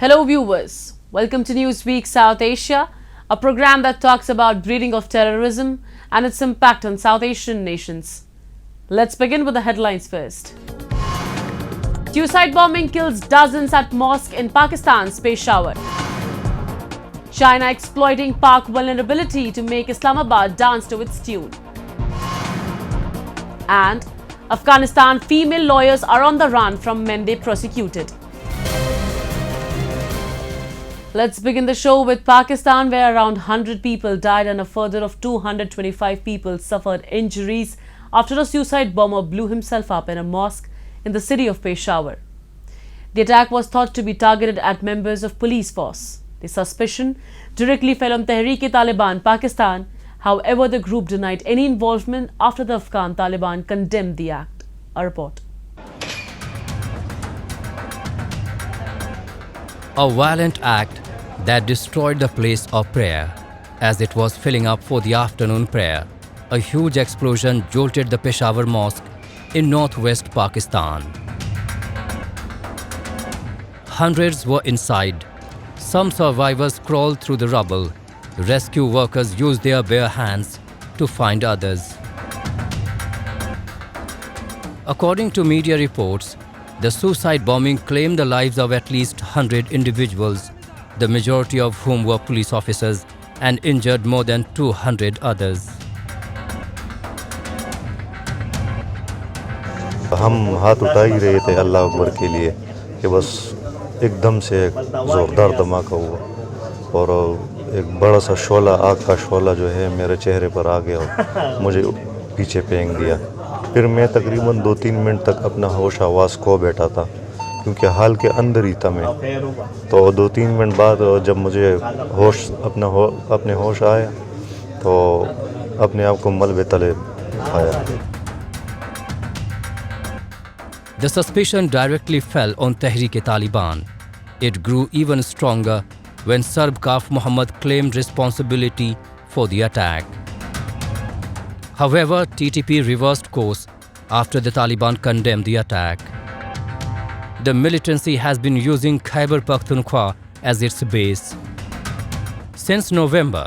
Hello viewers, welcome to Newsweek South Asia, a program that talks about breeding of terrorism and its impact on South Asian nations. Let's begin with the headlines first. Suicide bombing kills dozens at mosque in Pakistan's Peshawar. China exploiting Pak vulnerability to make Islamabad dance to its tune. And Afghanistan female lawyers are on the run from men they prosecuted. Let's begin the show with Pakistan, where around 100 people died and a further of 225 people suffered injuries after a suicide bomber blew himself up in a mosque in the city of Peshawar. The attack was thought to be targeted at members of police force. The suspicion directly fell on Tehreek-e-Taliban Pakistan. However, the group denied any involvement after the Afghan Taliban condemned the act. A report. A violent act that destroyed the place of prayer as it was filling up for the afternoon prayer. A huge explosion jolted the Peshawar mosque in northwest Pakistan. Hundreds were inside. Some survivors crawled through the rubble. Rescue workers used their bare hands to find others. According to media reports, the suicide bombing claimed the lives of at least 100 individuals, the majority of whom were police officers, and injured more than 200 others. हम हाथ उठा ही रहे थे अल्लाह अकबर के लिए कि बस एकदम से एक ज़ोरदार धमाका हुआ और एक बड़ा सा शोला, आग का शोला जो है मेरे चेहरे पर आ गया और मुझे पीछे फेंक दिया। फिर मैं तकरीबन 2-3 मिनट तक अपना होश आवाज़ खो बैठा था क्योंकि हाल के अंदर ही था मैं। तो 2-3 मिनट बाद जब मुझे अपने होश आया तो अपने आप को मलबे तले आया। The suspicion directly fell on Tehreek-e-Taliban. It grew even stronger when Sarb-Kaf Muhammad claimed responsibility for the attack. However, TTP reversed course after the Taliban condemned the attack. The militancy has been using Khyber Pakhtunkhwa as its base. Since November,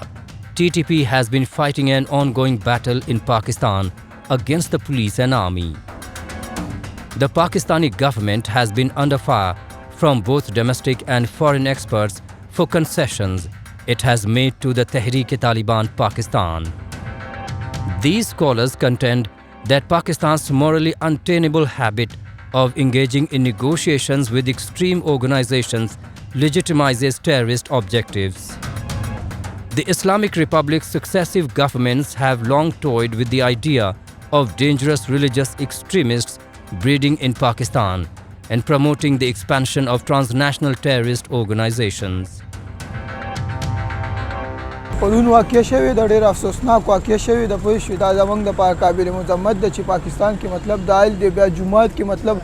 TTP has been fighting an ongoing battle in Pakistan against the police and army. The Pakistani government has been under fire from both domestic and foreign experts for concessions it has made to the Tehreek-e-Taliban Pakistan. These scholars contend that Pakistan's morally untenable habit of engaging in negotiations with extreme organizations legitimizes terrorist objectives. The Islamic Republic's successive governments have long toyed with the idea of dangerous religious extremists breeding in Pakistan and promoting the expansion of transnational terrorist organizations. پرون واقع شوی د ډیر افسوسناک واقع شوی د پوه شو دا زمونږ د قابل مذمت د چې پاکستان کې مطلب دایل دی بیا جمعات کې مطلب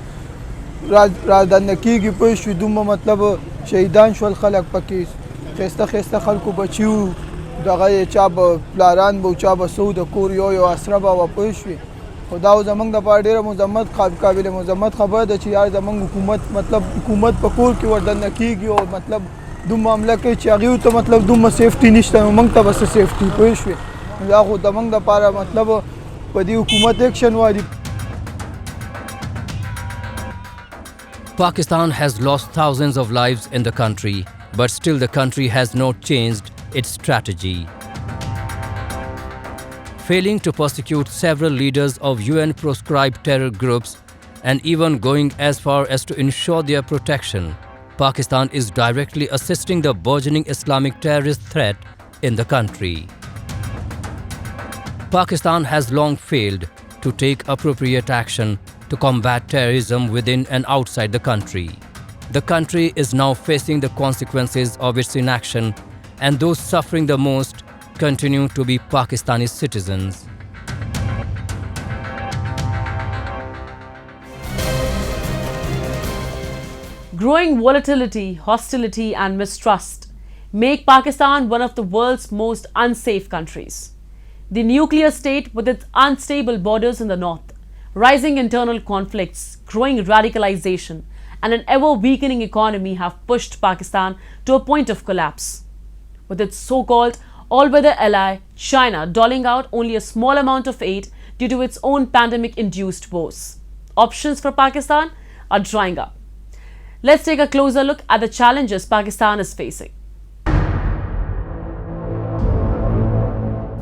رادن کېږي پوه شو دومره مطلب شهیدان شول خلک پکې خسته خلکو بچیو دغه چا به پلاران به چا به سو د کور یو اسره به پوه شو خدا زمونږ د ډیره مذمت قابل مذمت خبره ده چې یار زمونږ حکومت په کور کې وردن کېږي او مطلب دوم معامله کوي چې هغوی ته مطلب دومره سیفټي نشته نو موږ ته به څه سیفټي پوه شوې دا خو زموږ دپاره مطلب په دې حکومت ایکشن وایي. Pakistan has lost thousands of lives in the country, but still the country has not changed its strategy. Failing to prosecute several leaders of UN-proscribed terror groups and even going as far as to ensure their protection, Pakistan is directly assisting the burgeoning Islamic terrorist threat in the country. Pakistan has long failed to take appropriate action to combat terrorism within and outside the country. The country is now facing the consequences of its inaction, and those suffering the most continue to be Pakistani citizens. Growing volatility, hostility and mistrust make Pakistan one of the world's most unsafe countries. The nuclear state with its unstable borders in the north, rising internal conflicts, growing radicalization and an ever-weakening economy have pushed Pakistan to a point of collapse. With its so-called all-weather ally, China doling out only a small amount of aid due to its own pandemic-induced woes. Options for Pakistan are drying up. Let's take a closer look at the challenges Pakistan is facing.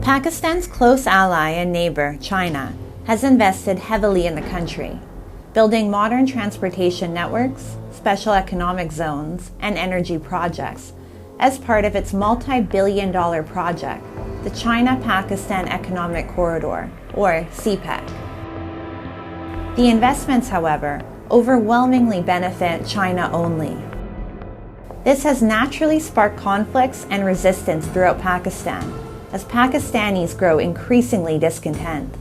Pakistan's close ally and neighbor, China, has invested heavily in the country, building modern transportation networks, special economic zones, and energy projects as part of its multi-billion-dollar project, the China-Pakistan Economic Corridor, or CPEC. The investments, however, overwhelmingly benefit China only. This has naturally sparked conflicts and resistance throughout Pakistan, as Pakistanis grow increasingly discontent.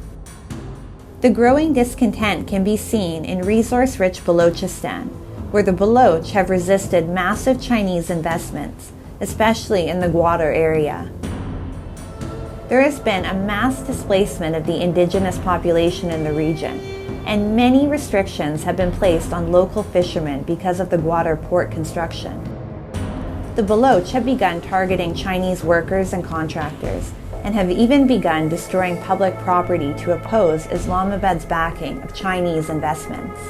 The growing discontent can be seen in resource-rich Balochistan, where the Baloch have resisted massive Chinese investments, especially in the Gwadar area. There has been a mass displacement of the indigenous population in the region, and many restrictions have been placed on local fishermen because of the Gwadar port construction. The Baloch have begun targeting Chinese workers and contractors, and have even begun destroying public property to oppose Islamabad's backing of Chinese investments.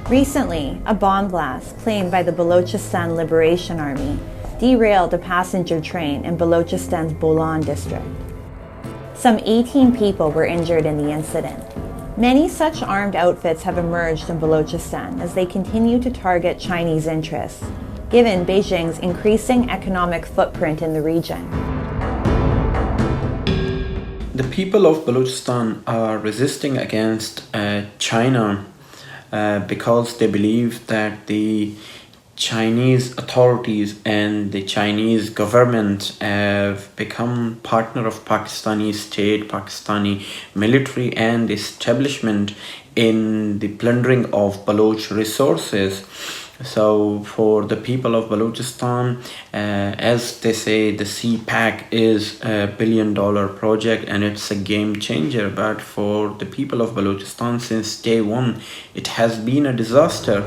Recently, a bomb blast claimed by the Balochistan Liberation Army derailed a passenger train in Balochistan's Bolan district. Some 18 people were injured in the incident. Many such armed outfits have emerged in Balochistan as they continue to target Chinese interests, given Beijing's increasing economic footprint in the region. The people of Balochistan are resisting against China because they believe that the Chinese authorities and the Chinese government have become partner of Pakistani state, Pakistani military and establishment in the plundering of Baloch resources. So for the people of Balochistan, as they say, the CPAC is a billion-dollar project and it's a game changer. But for the people of Balochistan, since day one, it has been a disaster.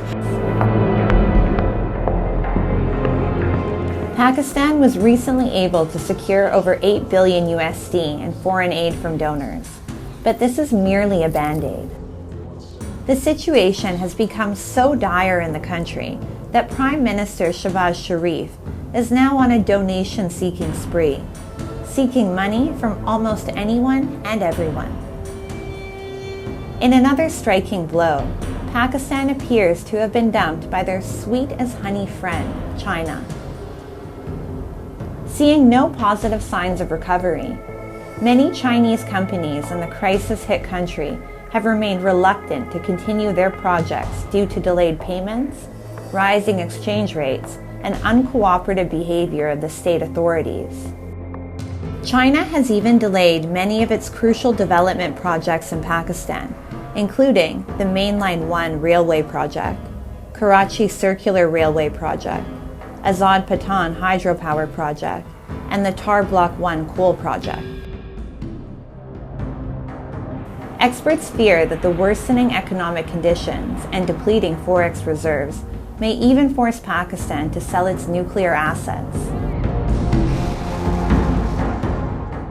Pakistan was recently able to secure over $8 billion USD in foreign aid from donors, but this is merely a band-aid. The situation has become so dire in the country that Prime Minister Shehbaz Sharif is now on a donation-seeking spree, seeking money from almost anyone and everyone. In another striking blow, Pakistan appears to have been dumped by their sweet-as-honey friend, China. Seeing no positive signs of recovery, many Chinese companies in the crisis-hit country have remained reluctant to continue their projects due to delayed payments, rising exchange rates, and uncooperative behavior of the state authorities. China has even delayed many of its crucial development projects in Pakistan, including the Mainline 1 railway project, Karachi Circular Railway project, Azad Patan hydropower project, and the Tar Block 1 coal project. Experts fear that the worsening economic conditions and depleting forex reserves may even force Pakistan to sell its nuclear assets.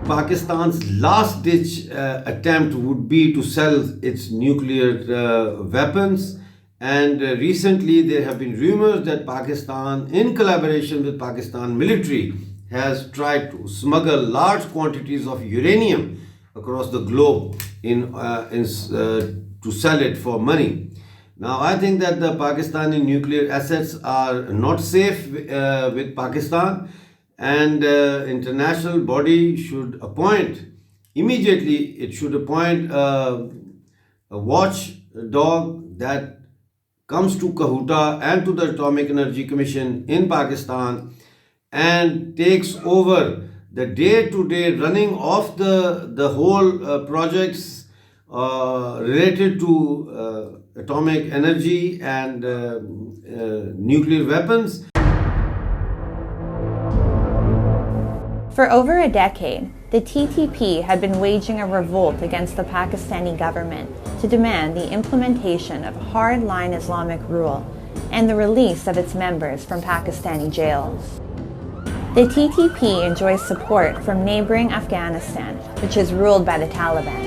Pakistan's last-ditch attempt would be to sell its nuclear weapons. And recently there have been rumors that Pakistan, in collaboration with Pakistan military, has tried to smuggle large quantities of uranium across the globe to sell it for money. Now, I think that the Pakistani nuclear assets are not safe with Pakistan, and international body should appoint, immediately it should appoint a watchdog that comes to Kahuta and to the Atomic Energy Commission in Pakistan and takes over the day-to-day running of the whole projects related to atomic energy and For over a decade, the TTP had been waging a revolt against the Pakistani government to demand the implementation of hard-line Islamic rule and the release of its members from Pakistani jails. The TTP enjoys support from neighboring Afghanistan, which is ruled by the Taliban.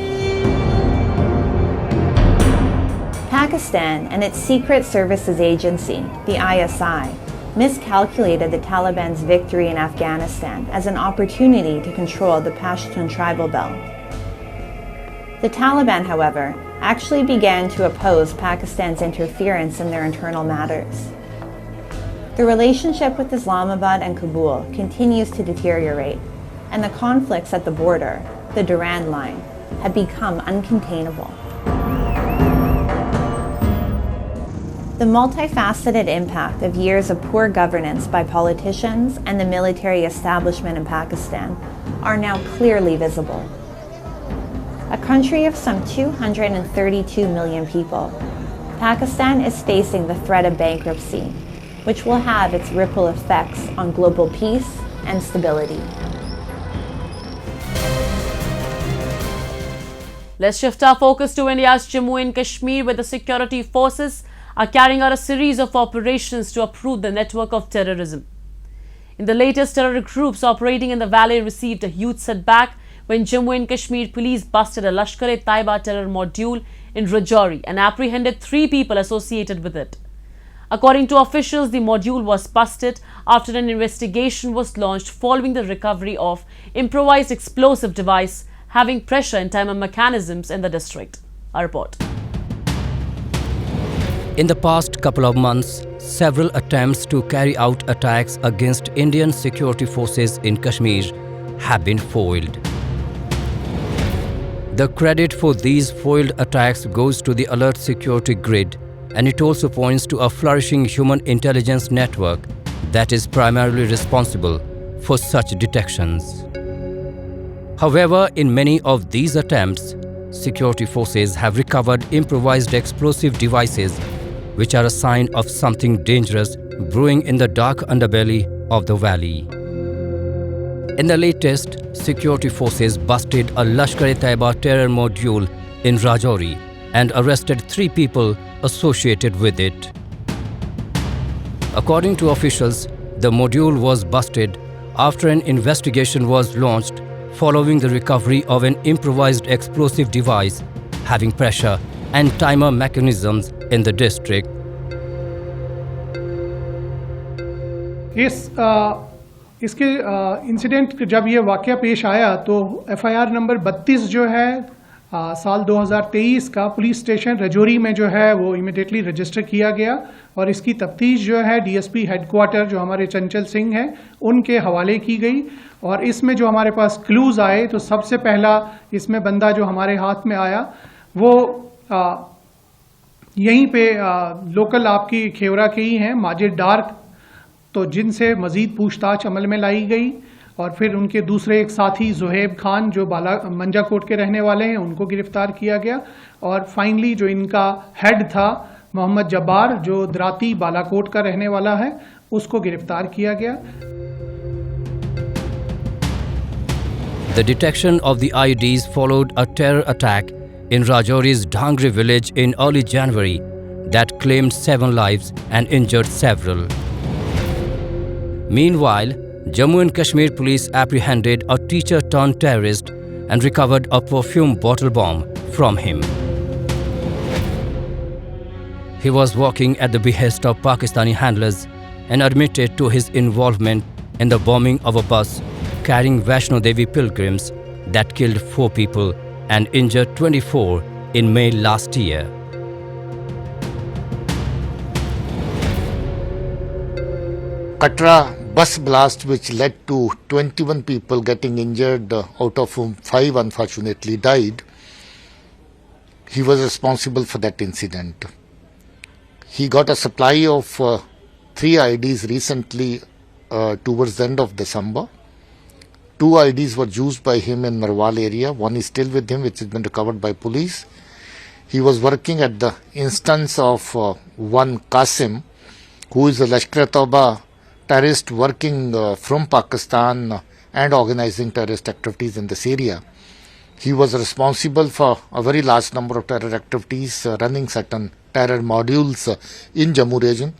Pakistan and its secret services agency, the ISI, miscalculated the Taliban's victory in Afghanistan as an opportunity to control the Pashtun tribal belt. The Taliban, however, actually began to oppose Pakistan's interference in their internal matters. The relationship with Islamabad and Kabul continues to deteriorate, and the conflicts at the border, the Durand Line, have become uncontainable. The multifaceted impact of years of poor governance by politicians and the military establishment in Pakistan are now clearly visible. A country of some 232 million people, Pakistan is facing the threat of bankruptcy, which will have its ripple effects on global peace and stability. Let's shift our focus to India's Jammu and Kashmir, where the security forces are carrying out a series of operations to uproot the network of terrorism. In the latest, terror groups operating in the valley received a huge setback when Jammu and Kashmir police busted a Lashkar-e-Taiba terror module in Rajouri and apprehended 3 people associated with it. According to officials, the module was busted after an investigation was launched following the recovery of improvised explosive device having pressure and timer mechanisms in the district. A report. In the past couple of months, several attempts to carry out attacks against Indian security forces in Kashmir have been foiled. The credit for these foiled attacks goes to the alert security grid, and it also points to a flourishing human intelligence network that is primarily responsible for such detections. However, in many of these attempts, security forces have recovered improvised explosive devices which are a sign of something dangerous brewing in the dark underbelly of the valley. In the latest, security forces busted a Lashkar-e-Taiba terror module in Rajouri and arrested 3 people associated with it. According to officials, the module was busted after an investigation was launched following the recovery of an improvised explosive device having pressure and timer mechanisms in the district. इसके incident जब ये वाक़या पेश आया तो FIR number 32 जो है साल 2023 का पुलिस स्टेशन रजौरी में जो है वो इमीडिएटली रजिस्टर किया गया और इसकी तफ्तीश जो है डीएसपी हेडक्वार्टर जो हमारे चंचल सिंह हैं उनके हवाले की गई और इसमें जो हमारे पास क्लूज़ आए तो सबसे पहला इसमें बंदा जो हमारे हाथ में आया वो यहीं पे लोकल आपकी खेवरा के ही हैं माजिद डार्क, तो जिनसे मज़ीद पूछताछ अमल में लाई गई और फिर उनके दूसरे एक साथी ज़ुहैब खान जो मंजाकोट के रहने वाले हैं उनको गिरफ्तार किया गया और फाइनली जो इनका हेड था मोहम्मद जब्बार जो द्राती बालाकोट का रहने वाला है उसको गिरफ्तार किया गया. The detection of the IEDs followed a terror attack in Rajouri's Dhangri village in early January that claimed 7 lives and injured several. Meanwhile, Jammu and Kashmir police apprehended a teacher-turned-terrorist and recovered a perfume bottle bomb from him. He was working at the behest of Pakistani handlers and admitted to his involvement in the bombing of a bus carrying Vaishno Devi pilgrims that killed 4 people and injured 24 in May last year. Katra bus blast which led to 21 people getting injured, out of whom 5 unfortunately died. He was responsible for that incident. He got a supply of 3 IDs recently towards the end of December. 2 IDs were used by him in Narwal area. 1 is still with him, which has been recovered by police. He was working at the instance of one Qasim, who is a Lashkar-e-Taiba terrorist working from Pakistan and organizing terrorist activities in this area. He was responsible for a very large number of terror activities, running certain terror modules in Jammu region.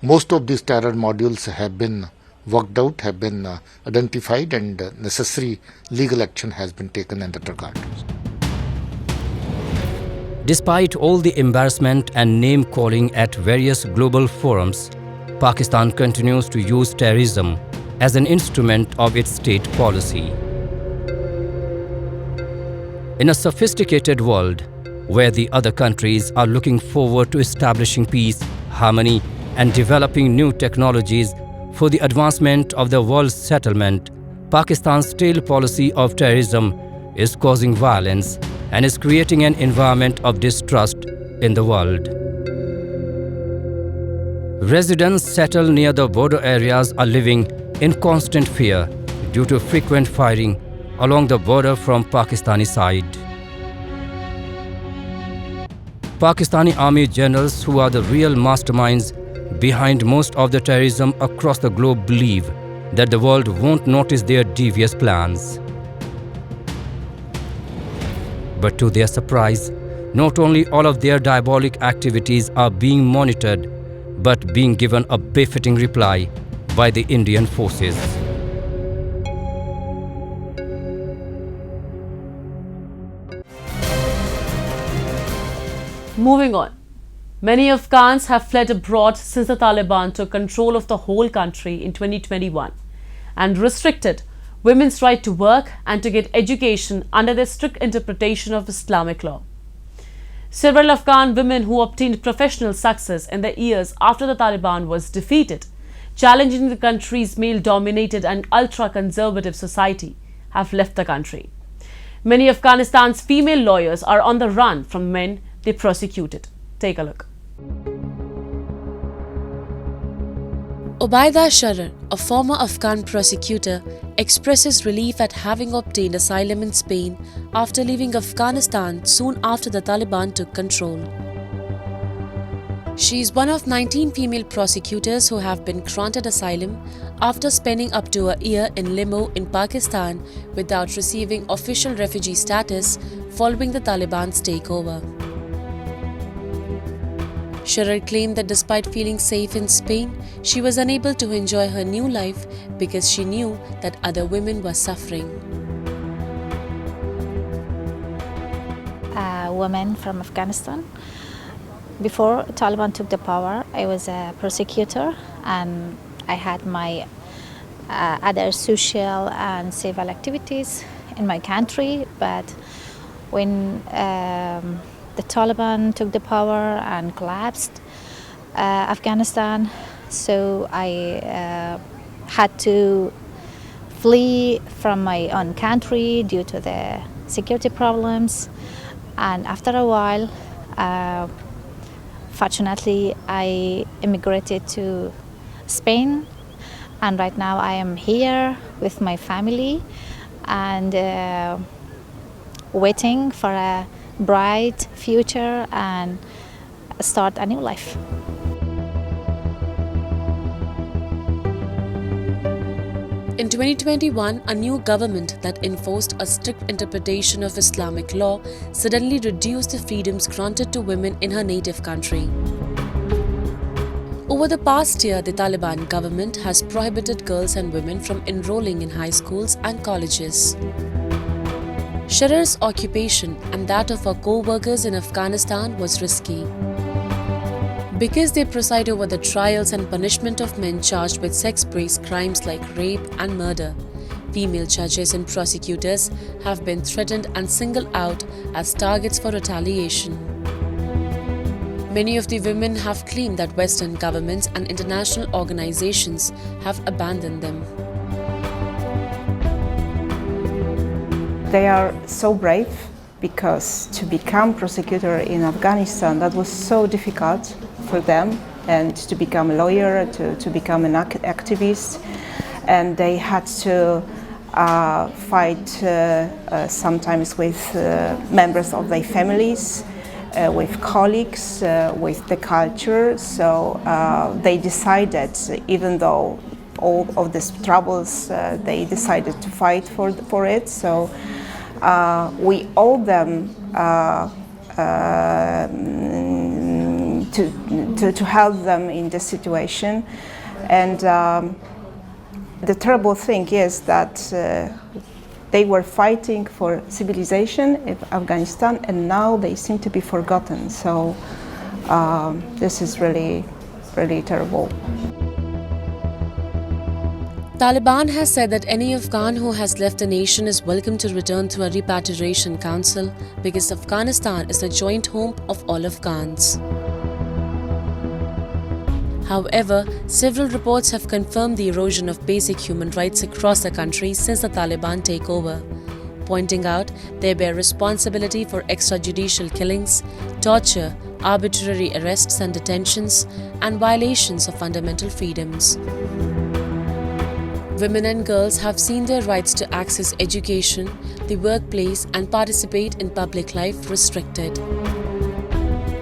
Most of these terror modules have been worked out, have been identified, and necessary legal action has been taken in that regard. Despite all the embarrassment and name-calling at various global forums, Pakistan continues to use terrorism as an instrument of its state policy. In a sophisticated world where the other countries are looking forward to establishing peace, harmony, and developing new technologies for the advancement of the world's settlement, Pakistan's tail policy of terrorism is causing violence and is creating an environment of distrust in the world. Residents settled near the border areas are living in constant fear due to frequent firing along the border from Pakistani side. Pakistani army generals, who are the real masterminds behind most of the terrorism across the globe, believe that the world won't notice their devious plans. But to their surprise, not only all of their diabolic activities are being monitored, but being given a befitting reply by the Indian forces. Moving on. Many Afghans have fled abroad since the Taliban took control of the whole country in 2021 and restricted women's right to work and to get education under their strict interpretation of Islamic law. Several Afghan women who obtained professional success in the years after the Taliban was defeated, challenging the country's male-dominated and ultra-conservative society, have left the country. Many Afghanistan's female lawyers are on the run from men they prosecuted. Take a look. Obaida Sharar, a former Afghan prosecutor, expresses relief at having obtained asylum in Spain after leaving Afghanistan soon after the Taliban took control. She is one of 19 female prosecutors who have been granted asylum after spending up to a year in limbo in Pakistan without receiving official refugee status following the Taliban's takeover. Sharar claimed that despite feeling safe in Spain, she was unable to enjoy her new life because she knew that other women were suffering. A woman from Afghanistan. Before Taliban took the power, I was a prosecutor and I had my other social and civil activities in my country, but when the Taliban took the power and collapsed Afghanistan, so I had to flee from my own country due to the security problems, and after a while, fortunately, I immigrated to Spain, and right now I am here with my family and waiting for a bright future and start a new life. In 2021, a new government that enforced a strict interpretation of Islamic law suddenly reduced the freedoms granted to women in her native country. Over the past year, the Taliban government has prohibited girls and women from enrolling in high schools and colleges. Sharar's occupation and that of her co-workers in Afghanistan was risky. Because they preside over the trials and punishment of men charged with sex-based crimes like rape and murder, female judges and prosecutors have been threatened and singled out as targets for retaliation. Many of the women have claimed that Western governments and international organizations have abandoned them. They are so brave because to become prosecutor in Afghanistan, that was so difficult for them, and to become a lawyer, to become an activist, and they had to fight sometimes with members of their families, with colleagues, with the culture. So they decided, even though all of these troubles, they decided to fight for it. So we owe them to help them in this situation. And the terrible thing is that they were fighting for civilization in Afghanistan, and now they seem to be forgotten. So this is really, really terrible. Taliban has said that any Afghan who has left the nation is welcome to return to a repatriation council because Afghanistan is the joint home of all Afghans. However, several reports have confirmed the erosion of basic human rights across the country since the Taliban takeover, pointing out they bear responsibility for extrajudicial killings, torture, arbitrary arrests and detentions, and violations of fundamental freedoms. Women and girls have seen their rights to access education, the workplace, and participate in public life restricted.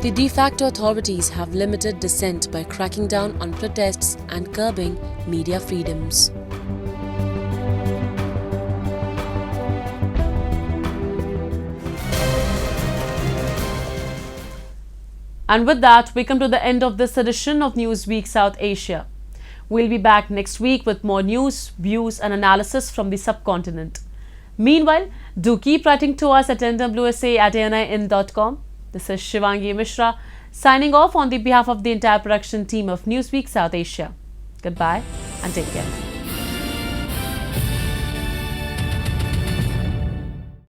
The de facto authorities have limited dissent by cracking down on protests and curbing media freedoms. And with that, we come to the end of this edition of Newsweek South Asia. We'll be back next week with more news, views and analysis from the subcontinent. Meanwhile, do keep writing to us at nwsa@anin.com. This is Shivangi Mishra signing off on the behalf of the entire production team of Newsweek South Asia. Goodbye and take care.